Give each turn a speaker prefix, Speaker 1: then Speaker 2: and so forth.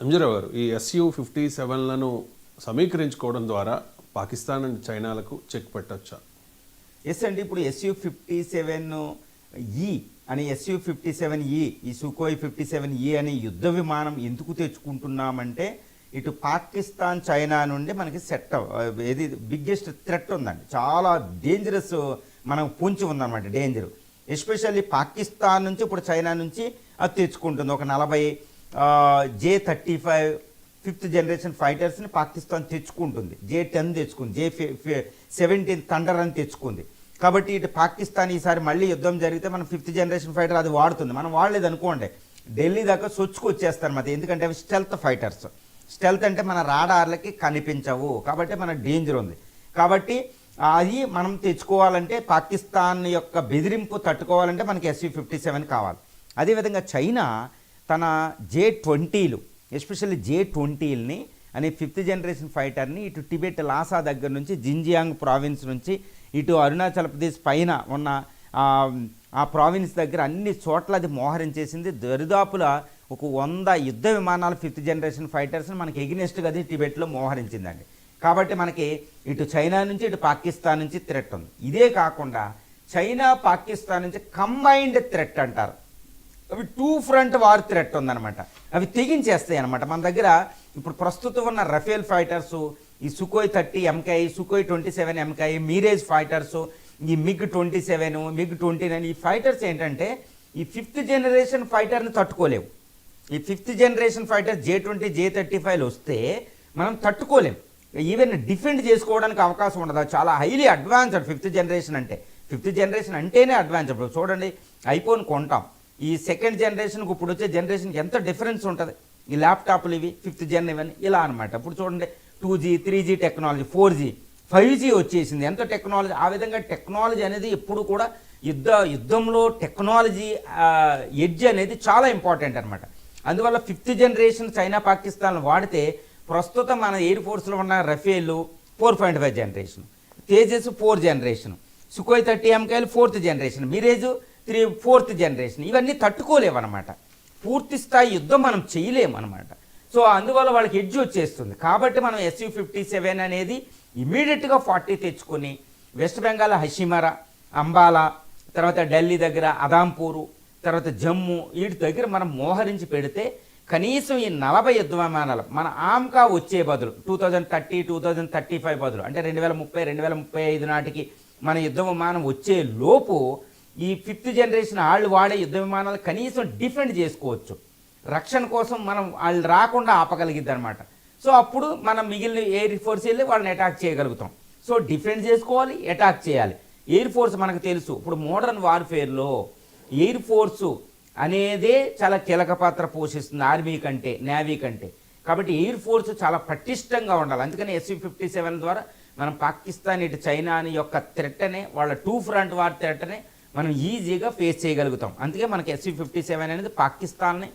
Speaker 1: ఎంజీరావు గారు, ఈ SU-57లను సమీకరించుకోవడం ద్వారా పాకిస్తాన్ అండ్ చైనాలకు చెక్ పెట్టొచ్చా?
Speaker 2: ఎస్ అండి. ఇప్పుడు SU-57E అని SU-57E ఈ సుఖోయ్ 57E అనే యుద్ధ విమానం ఎందుకు తెచ్చుకుంటున్నామంటే ఇటు పాకిస్తాన్ చైనా నుండి మనకి ఏది బిగ్గెస్ట్ థ్రెట్ ఉందండి. చాలా డేంజరస్ మనం పొంచి ఉందన్నమాట డేంజర్. ఎస్పెషల్లీ పాకిస్తాన్ నుంచి ఇప్పుడు చైనా నుంచి అది తెచ్చుకుంటుంది. ఒక 40 J-35 5th generation ఫైటర్స్ని Pakistan తెచ్చుకుంటుంది. J-10 తెచ్చుకుంది, J-17 థండర్ అని తెచ్చుకుంది. కాబట్టి ఇటు పాకిస్తాన్ ఈసారి మళ్ళీ యుద్ధం జరిగితే మనం 5th జనరేషన్ ఫైటర్ అది వాడుతుంది. మనం వాడలేదు అనుకోండి, ఢిల్లీ దాకా సొచ్చుకొచ్చేస్తారు అన్నమాట. ఎందుకంటే అవి స్టెల్త్ ఫైటర్స్. స్టెల్త్ అంటే మన రాడార్లకి కనిపించవు, కాబట్టి మన డేంజర్ ఉంది. కాబట్టి అది మనం తెచ్చుకోవాలంటే పాకిస్తాన్ యొక్క బెదిరింపు తట్టుకోవాలంటే మనకి SU-57 కావాలి. అదేవిధంగా చైనా తన J-20లు ఎస్పెషల్లీ J-20ని అనే 5th జనరేషన్ ఫైటర్ని ఇటు టిబెట్ లాసా దగ్గర నుంచి జింజియాంగ్ ప్రావిన్స్ నుంచి ఇటు అరుణాచల్ ప్రదేశ్ పైన ఉన్న ఆ ప్రావిన్స్ దగ్గర అన్ని చోట్ల అది మోహరించేసింది. దరిదాపుల ఒక 100 యుద్ధ విమానాలు 5th జనరేషన్ ఫైటర్స్ని మనకి ఎగ్నెస్ట్గా అది టిబెట్లో మోహరించిందండి. కాబట్టి మనకి ఇటు చైనా నుంచి ఇటు పాకిస్తాన్ నుంచి థ్రెట్ ఉంది. ఇదే కాకుండా చైనా పాకిస్తాన్ నుంచి కంబైన్డ్ థ్రెట్ అంటారు. అవి 2 ఫ్రంట్ వార్ థ్రెట్ ఉందన్నమాట. అవి తెగించేస్తాయి అనమాట. మన దగ్గర ఇప్పుడు ప్రస్తుతం ఉన్న రఫేల్ ఫైటర్సు, ఈ Sukhoi 30 MKI, Sukhoi 27 MKI, మీరేజ్ fighters, ఈ MiG-27, MiG-29 ఈ ఫైటర్స్ ఏంటంటే ఈ 5th జనరేషన్ ఫైటర్ని తట్టుకోలేవు. ఈ 5th generation fighter J-20, J-35 వస్తే మనం తట్టుకోలేం. ఈవెన్ డిఫెండ్ చేసుకోవడానికి అవకాశం ఉండదు. చాలా హైలీ అడ్వాన్స్డ్ 5th జనరేషన్ అంటే. 5th జనరేషన్ అంటేనే అడ్వాన్స్డ్. చూడండి, ఐఫోన్ కొంటాం, ఈ 2nd జనరేషన్కి ఇప్పుడు వచ్చే జనరేషన్కి ఎంత డిఫరెన్స్ ఉంటుంది. ఈ ల్యాప్టాప్లు ఇవి 5th జన్ ఇవన్నీ ఇలా అనమాట. ఇప్పుడు చూడండి 2G 3G technology, 4G 5G వచ్చేసింది. ఎంత టెక్నాలజీ. ఆ విధంగా టెక్నాలజీ అనేది ఎప్పుడు కూడా యుద్ధంలో టెక్నాలజీ ఎడ్జ్ అనేది చాలా ఇంపార్టెంట్ అనమాట. అందువల్ల 5th జనరేషన్ చైనా పాకిస్తాన్ వాడితే ప్రస్తుతం మన ఎయిర్ ఫోర్స్లో ఉన్న Rafale 4.5 generation, Tejas 4 generation, Sukhoi 30 MKI 4th generation, Mirage 4th generation, ఇవన్నీ తట్టుకోలేవన్నమాట. పూర్తి స్థాయి యుద్ధం మనం చేయలేమన్నమాట. సో అందువల్ల వాళ్ళకి ఎడ్జ్ వచ్చేస్తుంది. కాబట్టి మనం SU-57 అనేది ఇమీడియట్గా 40 తెచ్చుకొని వెస్ట్ బెంగాల్ హషిమరా, అంబాలా, తర్వాత ఢిల్లీ దగ్గర అదాంపూరు, తర్వాత జమ్మూ వీటి దగ్గర మనం మోహరించి పెడితే కనీసం ఈ 40 యుద్ధ విమానాలు మన ఆమ్కా వచ్చే బదులు 2030, 2035 బదులు అంటే 2030, 2035 నాటికి మన యుద్ధ విమానం వచ్చే లోపు ఈ 5th జనరేషన్ వాళ్ళు వాడే యుద్ధ విమానాలు కనీసం డిఫెండ్ చేసుకోవచ్చు. రక్షణ కోసం మనం వాళ్ళు రాకుండా ఆపగలిగిద్ది అనమాట. సో అప్పుడు మనం మిగిలిన ఎయిర్ ఫోర్స్ వెళ్ళి వాళ్ళని అటాక్ చేయగలుగుతాం. సో డిఫెండ్ చేసుకోవాలి, అటాక్ చేయాలి. ఎయిర్ ఫోర్స్ మనకు తెలుసు, ఇప్పుడు మోడర్న్ వార్ఫేర్లో ఎయిర్ ఫోర్సు అనేదే చాలా కీలక పాత్ర పోషిస్తుంది ఆర్మీ కంటే, నేవీ కంటే. కాబట్టి ఎయిర్ ఫోర్స్ చాలా పటిష్టంగా ఉండాలి. అందుకని SU-57 ద్వారా మనం పాకిస్తాన్ ఇటు చైనా అని యొక్క థ్రెట్నే, వాళ్ళ 2 ఫ్రంట్ వార్ థ్రెట్నే మనం ఈజీగా ఫేస్ చేయగలుగుతాం. అందుకే మనకి SU-57 అనేది పాకిస్తాన్ని